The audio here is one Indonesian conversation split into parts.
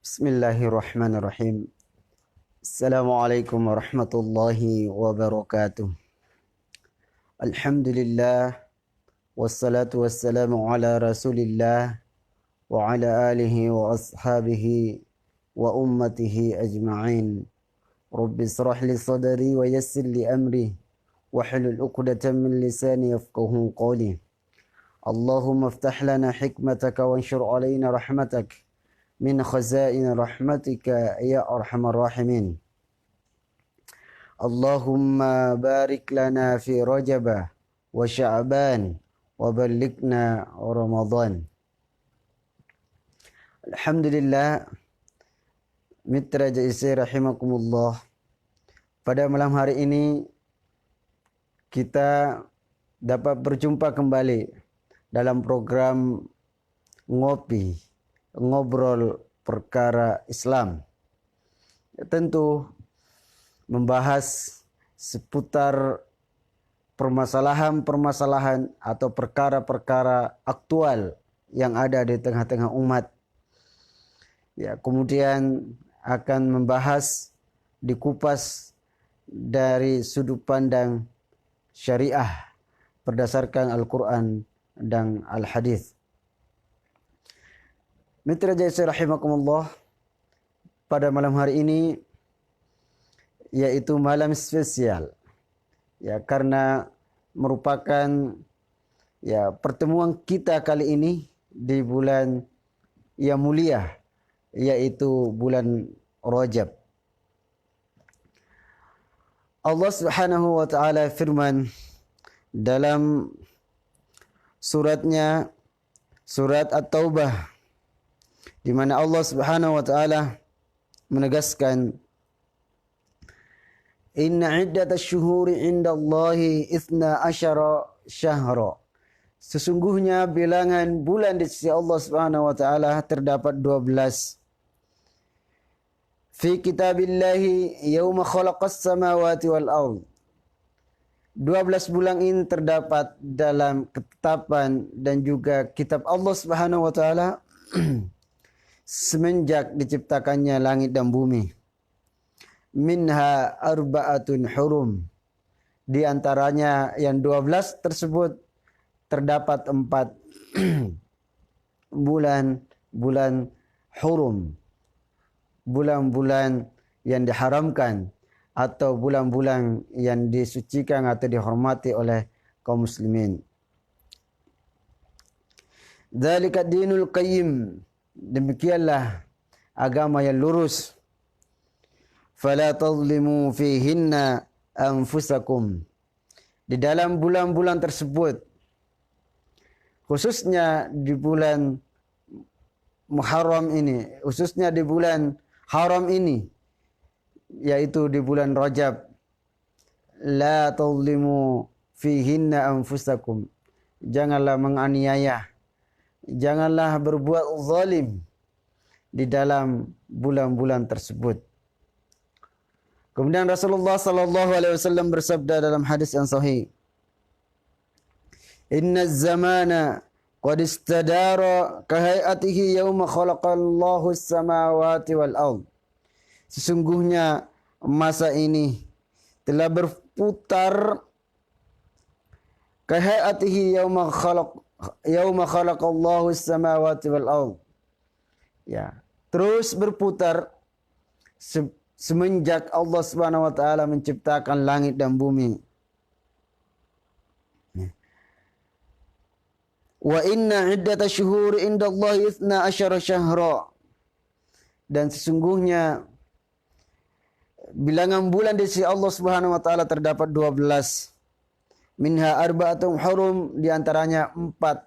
Bismillahirrahmanirrahim. Assalamualaikum warahmatullahi wabarakatuh. Alhamdulillah wassalatu wassalamu ala Rasulillah wa ala alihi wa ashabihi wa ummatihi ajma'in. Rabbi israh li sadri wa yassir li amri wahlul 'uqdatam min lisani yafqahu qawli. Allahumma iftah lana hikmataka wanshur 'alaina rahmatak min khazain rahmatika ya arhamar rahimin. Allahumma barik lana fi Rajab wa Sya'ban wa ballighna Ramadan. Alhamdulillah, mitra JIC rahimakumullah. Pada malam hari ini kita dapat berjumpa kembali dalam program ngobrol perkara Islam. Tentu membahas seputar permasalahan-permasalahan atau perkara-perkara aktual yang ada di tengah-tengah umat. Ya, kemudian akan membahas dikupas dari sudut pandang syariah berdasarkan Al-Quran dan Al-Hadis. Mitra JIC rahimakumullah, pada malam hari ini yaitu malam spesial, ya, karena merupakan pertemuan kita kali ini di bulan yang mulia, yaitu bulan Rajab. Allah Subhanahu wa taala firman dalam suratnya, surat At-Taubah, di mana Allah Subhanahu wa taala menegaskan, inna iddatasy syuhuri 'indallahi 12 syahra. Sesungguhnya bilangan bulan di sisi Allah Subhanahu wa taala terdapat 12. Fi kitabillahi yauma khalaqas samawati wal ard. 12 bulan ini terdapat dalam ketetapan dan juga kitab Allah Subhanahu wa taala semenjak diciptakannya langit dan bumi. Minha arba'atun hurum. Di antaranya yang 12 tersebut terdapat 4 bulan hurum. Bulan-bulan yang diharamkan atau bulan-bulan yang disucikan atau dihormati oleh kaum muslimin. Dzalika dinul qayyim. Demikianlah agama yang lurus. Fala tadhlimu fihinna anfusakum. Di dalam bulan-bulan tersebut, khususnya di bulan Muharram ini, khususnya di bulan haram ini, yaitu di bulan Rajab, la tadhlimu fihinna anfusakum. Janganlah menganiaya, janganlah berbuat zalim di dalam bulan-bulan tersebut. Kemudian Rasulullah sallallahu alaihi wasallam bersabda dalam hadis yang sahih, inna zamana qad istadara kahayatihi yawma khalaqallahu as-samawati wal ard. Sesungguhnya masa ini telah berputar kahayatihi yawma khalaqallahu as-samawati wal ard. Ya, terus berputar semenjak Allah Subhanahu wa taala menciptakan langit dan bumi. Wa inna iddatasy syuhuri indallahi 12 syahra. Dan sesungguhnya bilangan bulan di sisi Allah Subhanahu wa taala terdapat 12. Minha arba'atun hurum, di antaranya 4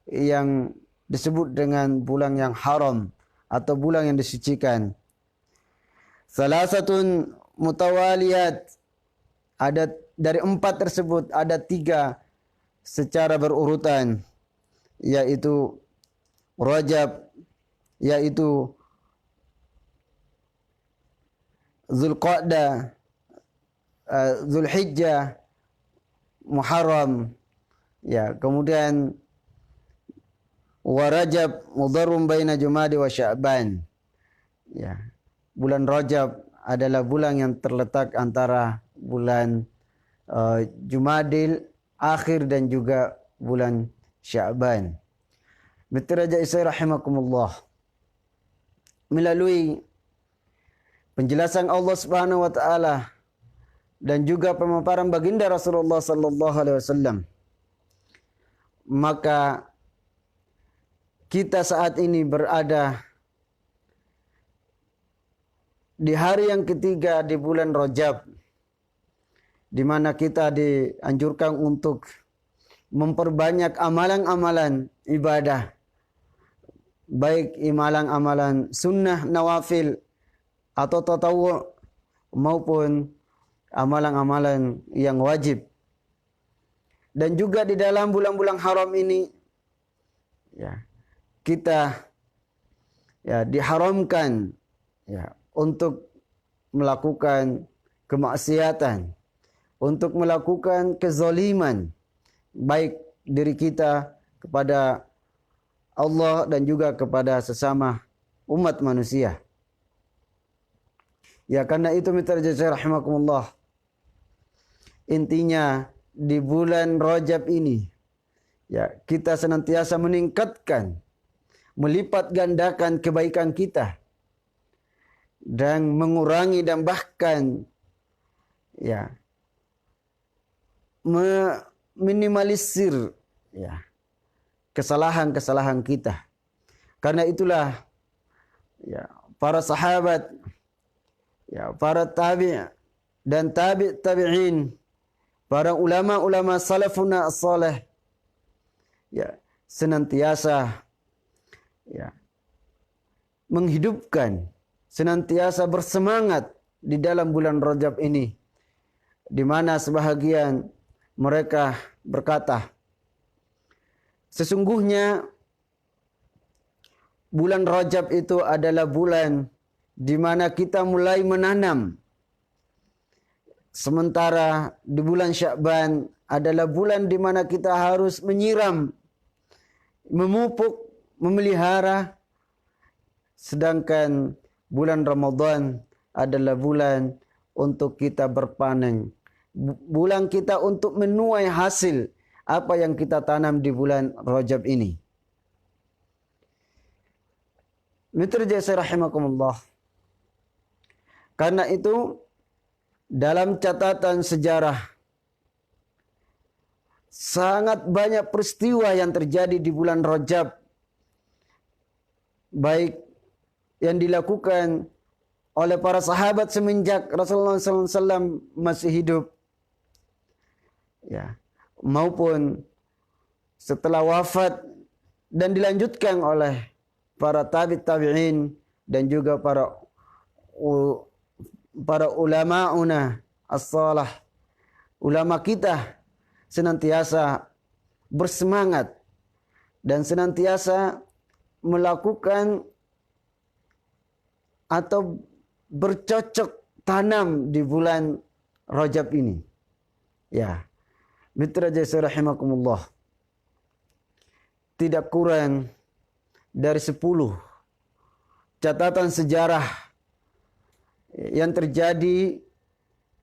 yang disebut dengan bulan yang haram atau bulan yang disucikan. Salasatun mutawaliyat, ada dari 4 tersebut ada 3 secara berurutan, yaitu Rajab, yaitu Zulqa'dah, Zulhijjah, Muharram, ya, kemudian wa Rajab mudarrum baina Jumadi wa Sya'ban. Ya, bulan Rajab adalah bulan yang terletak antara bulan Jumadil akhir dan juga bulan Sya'ban. Mitra Jaisai rahimakumullah. Melalui penjelasan Allah Subhanahu wa taala dan juga pemaparan baginda Rasulullah sallallahu alaihi wasallam, maka kita saat ini berada di hari yang ketiga di bulan Rajab, di mana kita dianjurkan untuk memperbanyak amalan-amalan ibadah, baik amalan-amalan sunnah nawafil atau tatawwu' maupun amalan-amalan yang wajib. Dan juga di dalam bulan-bulan haram ini ya, kita ya diharamkan ya untuk melakukan kemaksiatan, untuk melakukan kezaliman baik diri kita kepada Allah dan juga kepada sesama umat manusia. Ya, karena itu mitra jasa rahimakumullah, intinya di bulan Rajab ini ya kita senantiasa meningkatkan, melipat gandakan kebaikan kita dan mengurangi dan bahkan ya meminimalisir ya kesalahan-kesalahan kita. Karena itulah ya para sahabat, ya para tabi' dan tabi'in, para ulama-ulama salafuna as-salih ya senantiasa ya menghidupkan, senantiasa bersemangat di dalam bulan Rajab ini, di mana sebahagian mereka berkata, sesungguhnya bulan Rajab itu adalah bulan di mana kita mulai menanam. Sementara di bulan Sya'ban adalah bulan di mana kita harus menyiram, memupuk, memelihara. Sedangkan bulan Ramadan adalah bulan untuk kita berpanen. Bulan kita untuk menuai hasil apa yang kita tanam di bulan Rajab ini. Mitra jasa rahimakumullah. Karena itu dalam catatan sejarah sangat banyak peristiwa yang terjadi di bulan Rajab, baik yang dilakukan oleh para sahabat semenjak Rasulullah SAW masih hidup, ya, maupun setelah wafat, dan dilanjutkan oleh para tabi'in dan juga para ulama'una as-salah. Ulama kita senantiasa bersemangat dan senantiasa melakukan atau bercocok tanam di bulan Rajab ini. Ya, mitra jasa rahimakumullah, tidak kurang dari 10 catatan sejarah yang terjadi,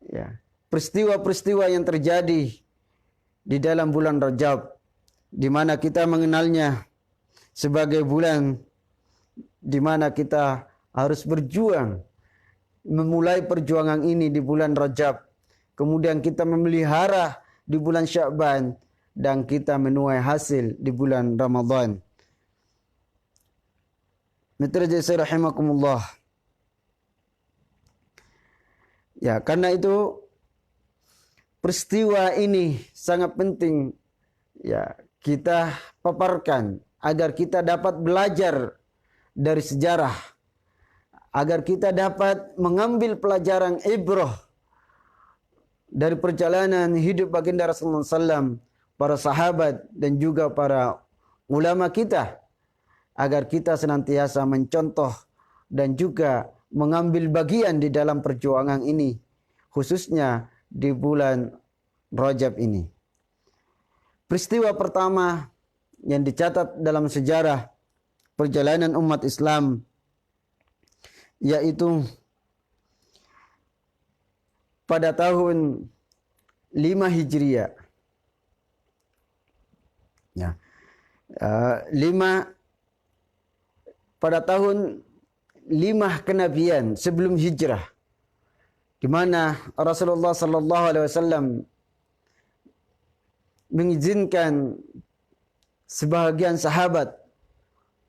ya, peristiwa-peristiwa yang terjadi di dalam bulan Rajab, di mana kita mengenalnya sebagai bulan di mana kita harus berjuang, memulai perjuangan ini di bulan Rajab, kemudian kita memelihara di bulan Sya'ban, dan kita menuai hasil di bulan Ramadan. Mitra jasa rahimakumullah. Ya, karena itu peristiwa ini sangat penting ya kita paparkan agar kita dapat belajar dari sejarah, agar kita dapat mengambil pelajaran ibrah dari perjalanan hidup baginda Rasulullah SAW, para sahabat dan juga para ulama kita, agar kita senantiasa mencontoh dan juga mengambil bagian di dalam perjuangan ini, khususnya di bulan Rajab ini. Peristiwa pertama yang dicatat dalam sejarah perjalanan umat Islam yaitu pada tahun 5 Hijriah. Ya. 5 pada tahun 5 kenabian sebelum hijrah, di mana Rasulullah sallallahu alaihi wasallam mengizinkan sebahagian sahabat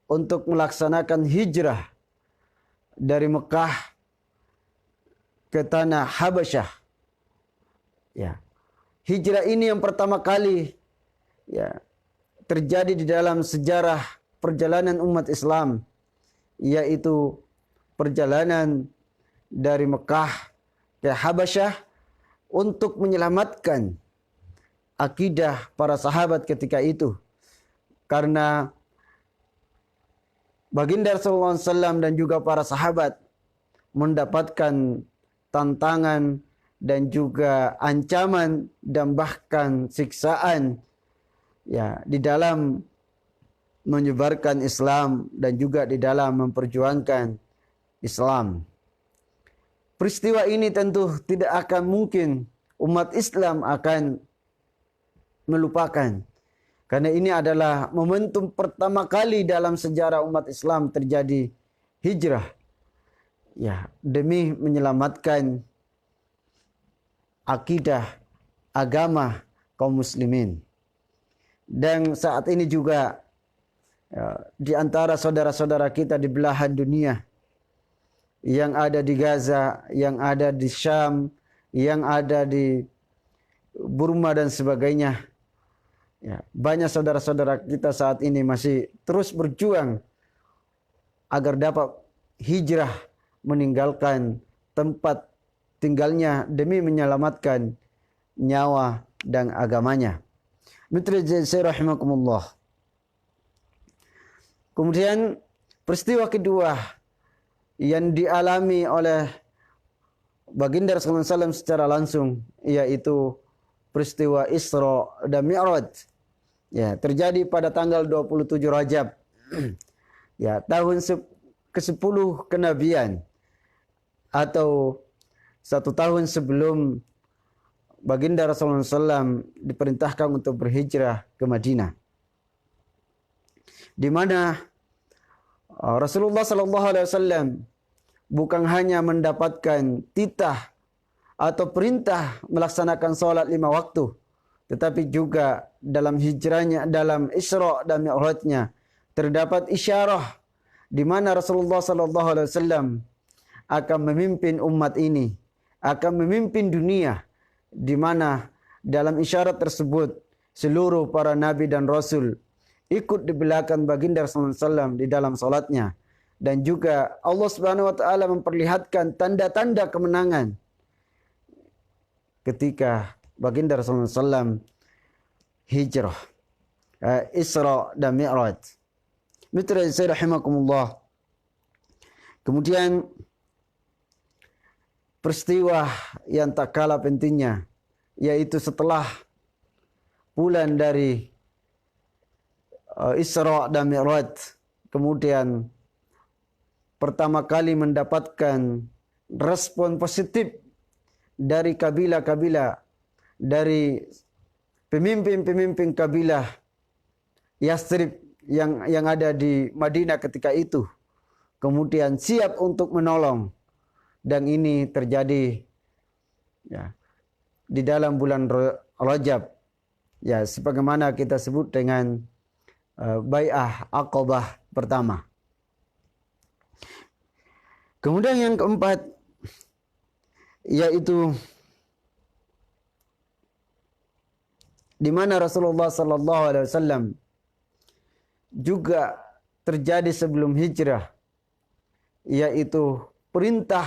untuk melaksanakan hijrah dari Mekah ke tanah Habasyah. Ya. Hijrah ini yang pertama kali ya terjadi di dalam sejarah perjalanan umat Islam, yaitu perjalanan dari Mekah ke Habasyah untuk menyelamatkan akidah para sahabat ketika itu. Karena baginda Rasulullah SAW dan juga para sahabat mendapatkan tantangan dan juga ancaman dan bahkan siksaan ya di dalam menyebarkan Islam dan juga di dalam memperjuangkan Islam. Peristiwa ini tentu tidak akan mungkin umat Islam akan melupakan, karena ini adalah momentum pertama kali dalam sejarah umat Islam terjadi hijrah ya demi menyelamatkan akidah agama kaum muslimin. Dan saat ini juga ya, di antara saudara-saudara kita di belahan dunia yang ada di Gaza, yang ada di Syam, yang ada di Burma dan sebagainya, ya, banyak saudara-saudara kita saat ini masih terus berjuang agar dapat hijrah meninggalkan tempat tinggalnya demi menyelamatkan nyawa dan agamanya. Mitra saya rahimakumullah. Kemudian peristiwa kedua yang dialami oleh baginda Rasulullah SAW secara langsung, yaitu peristiwa Isra dan Mi'raj. Ya, terjadi pada tanggal 27 Rajab. Ya, tahun ke-10 kenabian, atau 1 tahun sebelum baginda Rasulullah SAW diperintahkan untuk berhijrah ke Madinah, di mana Rasulullah SAW bukan hanya mendapatkan titah atau perintah melaksanakan sholat 5 waktu, tetapi juga dalam hijrahnya, dalam Isra dan Mi'rajnya terdapat isyarah di mana Rasulullah SAW akan memimpin umat ini, akan memimpin dunia, di mana dalam isyarat tersebut seluruh para nabi dan rasul ikut di belakang baginda Rasulullah SAW di dalam salatnya, dan juga Allah Subhanahu wa taala memperlihatkan tanda-tanda kemenangan ketika baginda Rasulullah SAW hijrah, Isra dan Mi'raj. Mitra saya rahimakumullah. Kemudian peristiwa yang tak kalah pentingnya, yaitu setelah bulan dari Isra dan Mi'raj, kemudian pertama kali mendapatkan respon positif dari kabilah-kabilah, dari pemimpin-pemimpin kabilah Yathrib yang ada di Madinah ketika itu, kemudian siap untuk menolong. Dan ini terjadi ya di dalam bulan Rajab, ya sebagaimana kita sebut dengan Bai'ah Aqabah pertama. Kemudian yang keempat, yaitu di mana Rasulullah sallallahu alaihi wasallam juga terjadi sebelum hijrah, yaitu perintah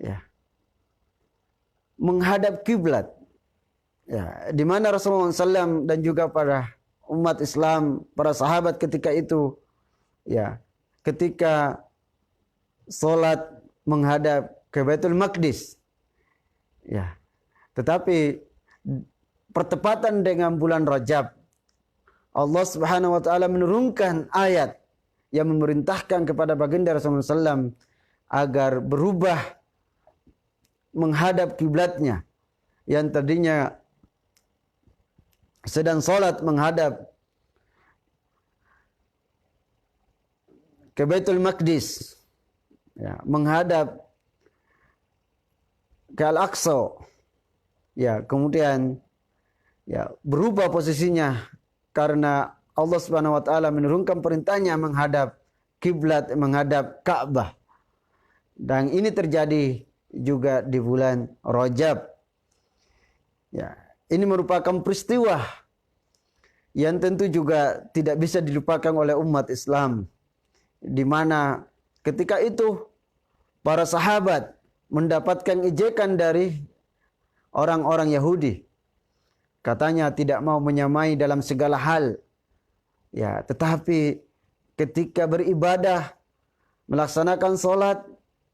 ya menghadap kiblat. Ya, di mana Rasulullah SAW dan juga para umat Islam, para sahabat ketika itu, ya, ketika sholat menghadap ke Baitul Maqdis, ya, tetapi pertepatan dengan bulan Rajab, Allah Subhanahu wa taala menurunkan ayat yang memerintahkan kepada baginda Rasulullah SAW agar berubah menghadap kiblatnya, yang tadinya sedang sholat menghadap ke Baitul Maqdis, ya, menghadap ke Al-Aqsa, ya, kemudian ya berubah posisinya karena Allah Subhanahu wa taala menurunkan perintahnya menghadap kiblat, menghadap Ka'bah. Dan ini terjadi juga di bulan Rajab. Ya, ini merupakan peristiwa yang tentu juga tidak bisa dilupakan oleh umat Islam, di mana ketika itu para sahabat mendapatkan ejekan dari orang-orang Yahudi. Katanya tidak mau menyamai dalam segala hal. Ya, tetapi ketika beribadah, melaksanakan sholat,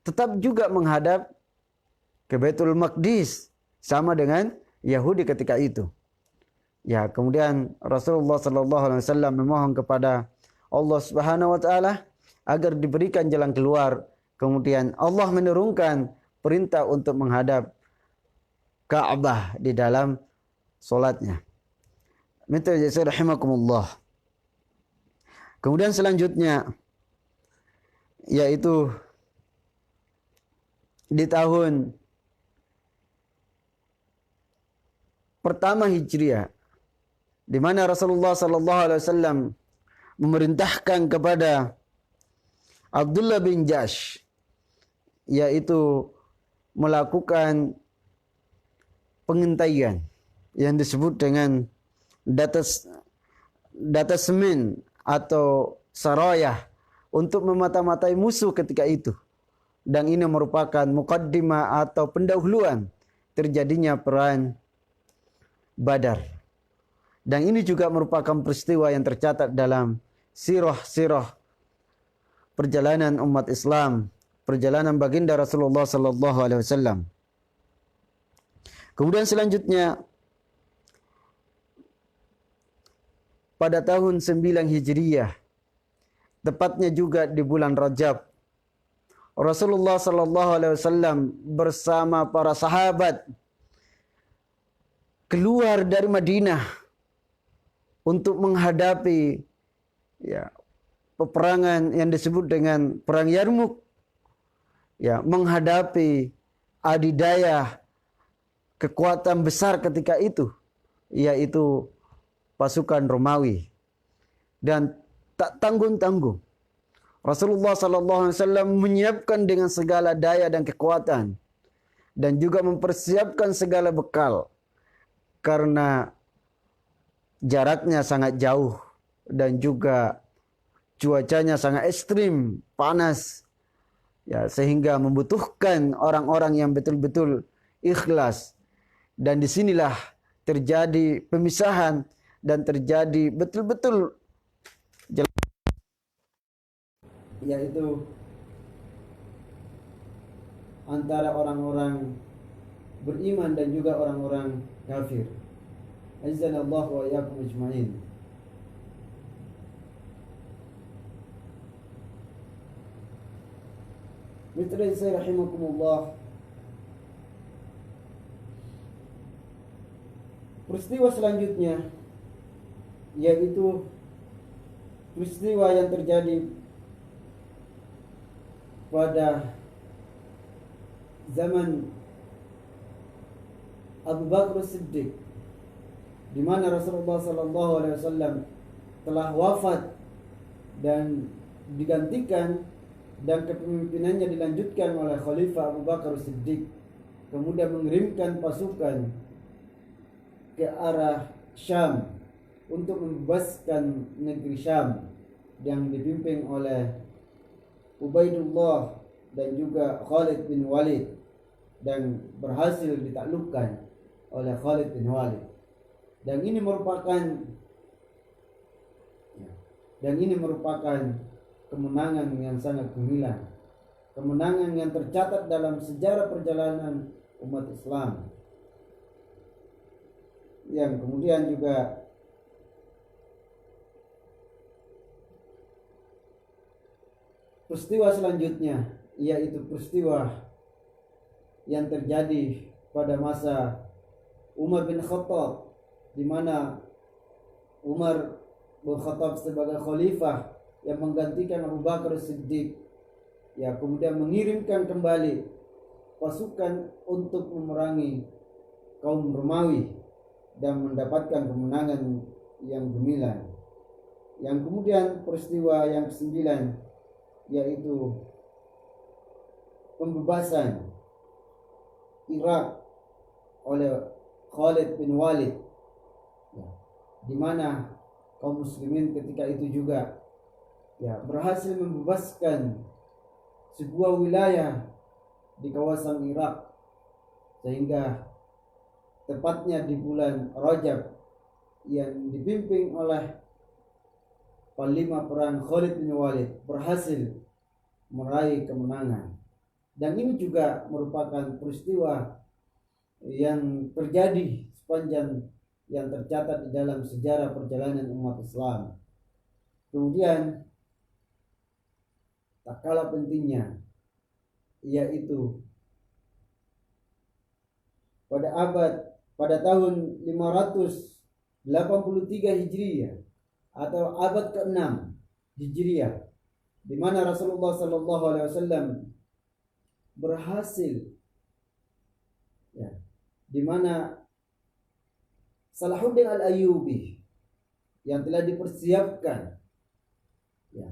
tetap juga menghadap ke Baitul Maqdis, sama dengan Yahudi ketika itu. Ya, kemudian Rasulullah SAW memohon kepada Allah Subhanahu wa taala agar diberikan jalan keluar. Kemudian Allah menurunkan perintah untuk menghadap Ka'bah di dalam solatnya. Minta rahimakumullah. Kemudian selanjutnya yaitu di tahun pertama Hijriah, di mana Rasulullah sallallahu alaihi wasallam memerintahkan kepada Abdullah bin Jahsh, yaitu melakukan pengintaian yang disebut dengan datasmen atau sarayah untuk memata-matai musuh ketika itu. Dan ini merupakan muqaddimah atau pendahuluan terjadinya perang Badar. Dan ini juga merupakan peristiwa yang tercatat dalam sirah perjalanan umat Islam, perjalanan baginda Rasulullah sallallahu alaihi wasallam. Kemudian selanjutnya pada tahun 9 Hijriyah, tepatnya juga di bulan Rajab, Rasulullah sallallahu alaihi wasallam bersama para sahabat keluar dari Madinah untuk menghadapi peperangan yang disebut dengan perang Yarmuk, menghadapi adidaya kekuatan besar ketika itu, yaitu pasukan Romawi. Dan tak tanggung-tanggung Rasulullah SAW menyiapkan dengan segala daya dan kekuatan, dan juga mempersiapkan segala bekal, karena jaraknya sangat jauh dan juga cuacanya sangat ekstrim, panas, sehingga membutuhkan orang-orang yang betul-betul ikhlas. Dan disinilah terjadi pemisahan dan terjadi betul-betul yaitu antara orang-orang beriman dan juga orang-orang kafir. Azzanallahu wa iyyakum ajma'in. Mitra saya rahimakumullah. Peristiwa selanjutnya yaitu peristiwa yang terjadi pada zaman Abu Bakar Siddiq, di mana Rasulullah sallallahu alaihi wasallam telah wafat dan digantikan, dan kepemimpinannya dilanjutkan oleh Khalifah Abu Bakar Siddiq, kemudian mengirimkan pasukan ke arah Syam untuk membebaskan negeri Syam yang dipimpin oleh Ubaidullah dan juga Khalid bin Walid, dan berhasil ditaklukkan oleh Khalid bin Walid. Dan ini merupakan kemenangan yang sangat gemilang, kemenangan yang tercatat dalam sejarah perjalanan umat Islam, yang kemudian juga peristiwa selanjutnya yaitu peristiwa yang terjadi pada masa Umar bin Khattab, di mana Umar bin Khattab sebagai khalifah yang menggantikan Abu Bakar Siddiq, ya, kemudian mengirimkan kembali pasukan untuk memerangi kaum Romawi dan mendapatkan kemenangan yang gemilang. Yang kemudian peristiwa yang ke-9 yaitu pembebasan Irak oleh Khalid bin Walid, ya, di mana kaum muslimin ketika itu juga, ya, berhasil membebaskan sebuah wilayah di kawasan Irak, sehingga tepatnya di bulan Rajab yang dipimpin oleh panglima perang Khalid bin Walid berhasil meraih kemenangan. Dan ini juga merupakan peristiwa yang terjadi sepanjang yang tercatat di dalam sejarah perjalanan umat Islam. Kemudian tak kalah pentingnya, yaitu pada tahun 583 Hijriah atau abad ke-6 Hijriah, di mana Rasulullah sallallahu alaihi wasallam berhasil, ya, di mana Salahuddin Al-Ayyubi yang telah dipersiapkan, ya,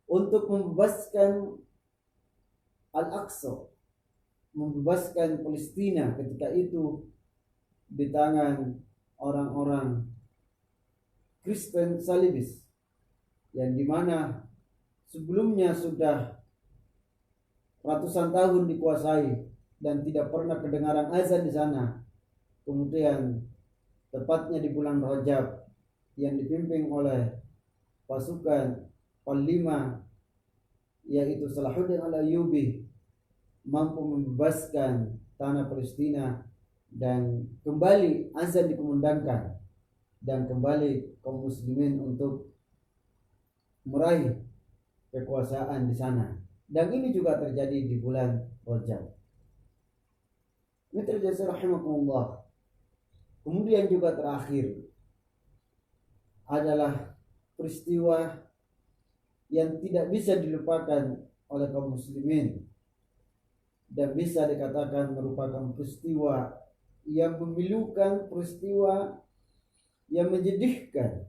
untuk membebaskan Al-Aqsa, membebaskan Palestina ketika itu di tangan orang-orang Kristen Salibis, yang dimana sebelumnya sudah ratusan tahun dikuasai dan tidak pernah kedengaran azan di sana. Kemudian tepatnya di bulan Rajab yang dipimpin oleh pasukan panglima yaitu Salahuddin Al-Ayyubi mampu membebaskan tanah Palestina, dan kembali azan dikumandangkan dan kembali kaum muslimin untuk meraih kekuasaan di sana. Dan ini juga terjadi di bulan Rajab. Ini terjadi rahimakumullah. Kemudian juga terakhir adalah peristiwa yang tidak bisa dilupakan oleh kaum muslimin dan bisa dikatakan merupakan peristiwa yang memilukan, peristiwa yang menyedihkan,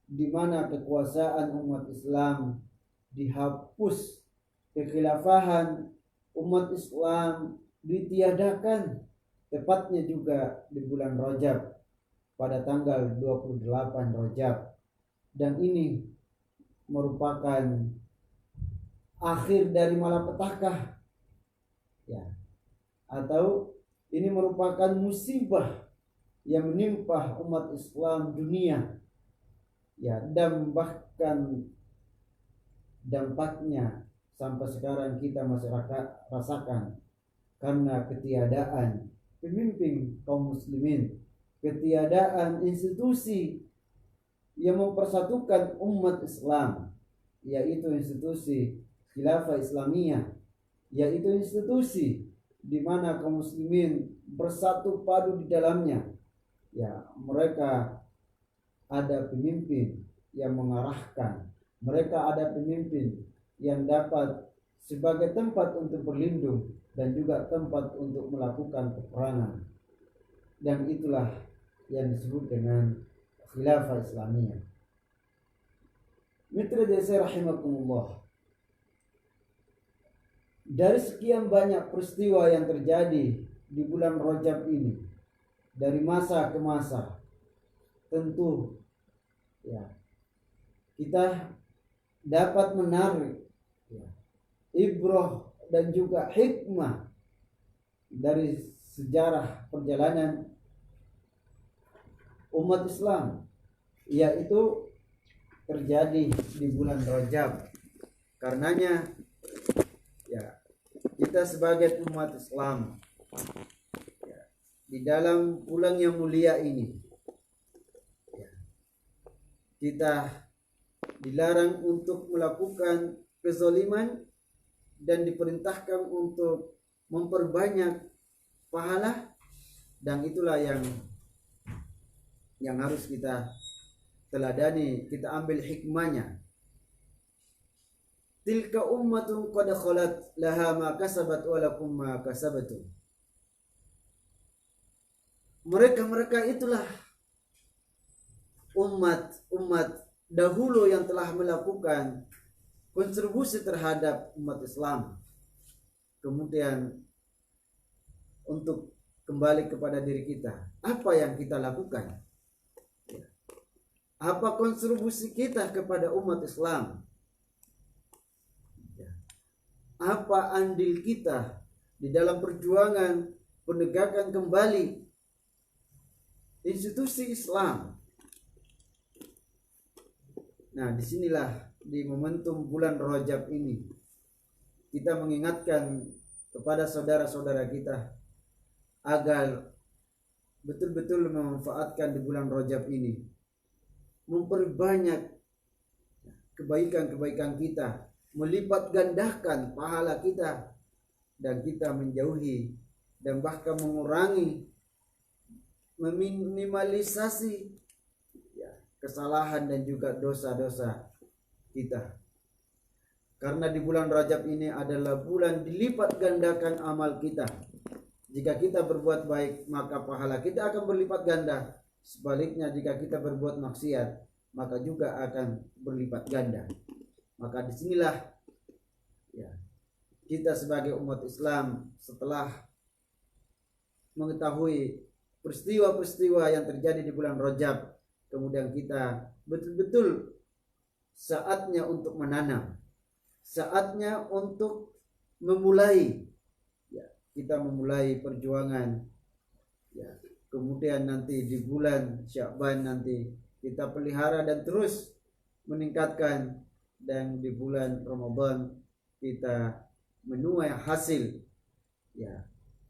di mana kekuasaan umat Islam dihapus, kekhilafahan umat Islam ditiadakan, tepatnya juga di bulan Rajab pada tanggal 28 Rajab. Dan ini merupakan akhir dari malapetaka, ya, atau ini merupakan musibah yang menimpa umat Islam dunia, ya, dan bahkan dampaknya sampai sekarang kita masih rasakan karena ketiadaan pemimpin kaum muslimin, ketiadaan institusi yang mempersatukan umat Islam, yaitu institusi Khilafah Islamiyah, yaitu institusi di mana kaum muslimin bersatu padu di dalamnya. Ya, mereka ada pemimpin yang mengarahkan, mereka ada pemimpin yang dapat sebagai tempat untuk berlindung dan juga tempat untuk melakukan peperangan. Dan itulah yang disebut dengan Khilafah Islamiyah. Mitra desa rahimakumullah. Dari sekian banyak peristiwa yang terjadi di bulan Rajab ini, dari masa ke masa, tentu, ya, kita dapat menarik, ya, ibrah dan juga hikmah dari sejarah perjalanan umat Islam, yaitu terjadi di bulan Rajab. Karenanya, ya, kita sebagai umat Islam, ya, di dalam bulan yang mulia ini, ya, kita dilarang untuk melakukan kezaliman dan diperintahkan untuk memperbanyak pahala, dan itulah yang harus kita teladani, kita ambil hikmahnya. Tilka ummatun qad khalat laha ma kasabat wa lakum ma kasabatum. Mereka itulah umat dahulu yang telah melakukan kontribusi terhadap umat Islam. Kemudian untuk kembali kepada diri kita, apa yang kita lakukan? Apa kontribusi kita kepada umat Islam? Apa andil kita di dalam perjuangan penegakan kembali institusi Islam? Nah, disinilah di momentum bulan Rajab ini kita mengingatkan kepada saudara-saudara kita agar betul-betul memanfaatkan di bulan Rajab ini, memperbanyak kebaikan-kebaikan kita, melipat gandakan pahala kita, dan kita menjauhi dan bahkan mengurangi, meminimalisasi kesalahan dan juga dosa-dosa kita. Karena di bulan Rajab ini adalah bulan dilipat gandakan amal kita. Jika kita berbuat baik, maka pahala kita akan berlipat ganda. Sebaliknya, jika kita berbuat maksiat, maka juga akan berlipat ganda. Maka disinilah kita sebagai umat Islam, setelah mengetahui peristiwa-peristiwa yang terjadi di bulan Rajab, kemudian kita betul-betul saatnya untuk menanam, saatnya untuk memulai, kita memulai perjuangan. Kemudian nanti di bulan Sya'ban nanti kita pelihara dan terus meningkatkan, dan di bulan Ramadan kita menuai hasil.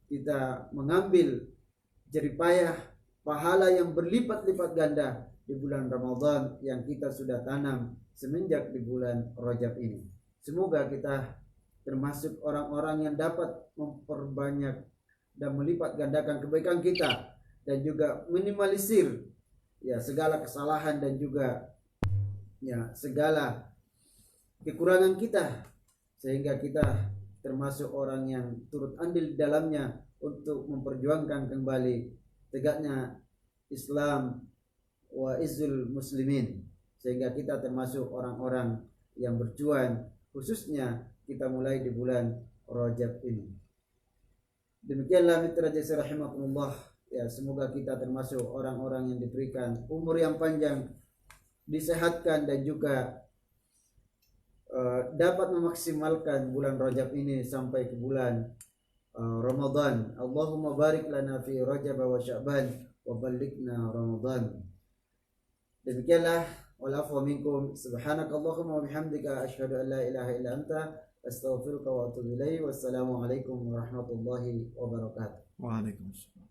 Kita mengambil jeripayah pahala yang berlipat-lipat ganda di bulan Ramadan yang kita sudah tanam semenjak di bulan Rajab ini. Semoga kita termasuk orang-orang yang dapat memperbanyak dan melipat gandakan kebaikan kita, dan juga minimalisir segala kesalahan dan juga segala kekurangan kita, sehingga kita termasuk orang yang turut andil di dalamnya untuk memperjuangkan kembali tegaknya Islam wa izzul muslimin, sehingga kita termasuk orang-orang yang berjuang, khususnya kita mulai di bulan Rajab ini. Demikianlah mitra jasa rahimakumullah. Semoga kita termasuk orang-orang yang diberikan umur yang panjang, disehatkan, dan juga dapat memaksimalkan bulan Rajab ini sampai ke bulan Ramadan. Allahumma barik lana fi Rajab wa Sya'ban wa ballighna Ramadan. Demikianlah, wal afwa minkum. Subhanakallahumma wa bihamdika asyhadu an la ilaha illa anta astaghfiruka wa atubu ilaik. Wassalamu alaikum warahmatullahi wabarakatuh. Waalaikumsalam.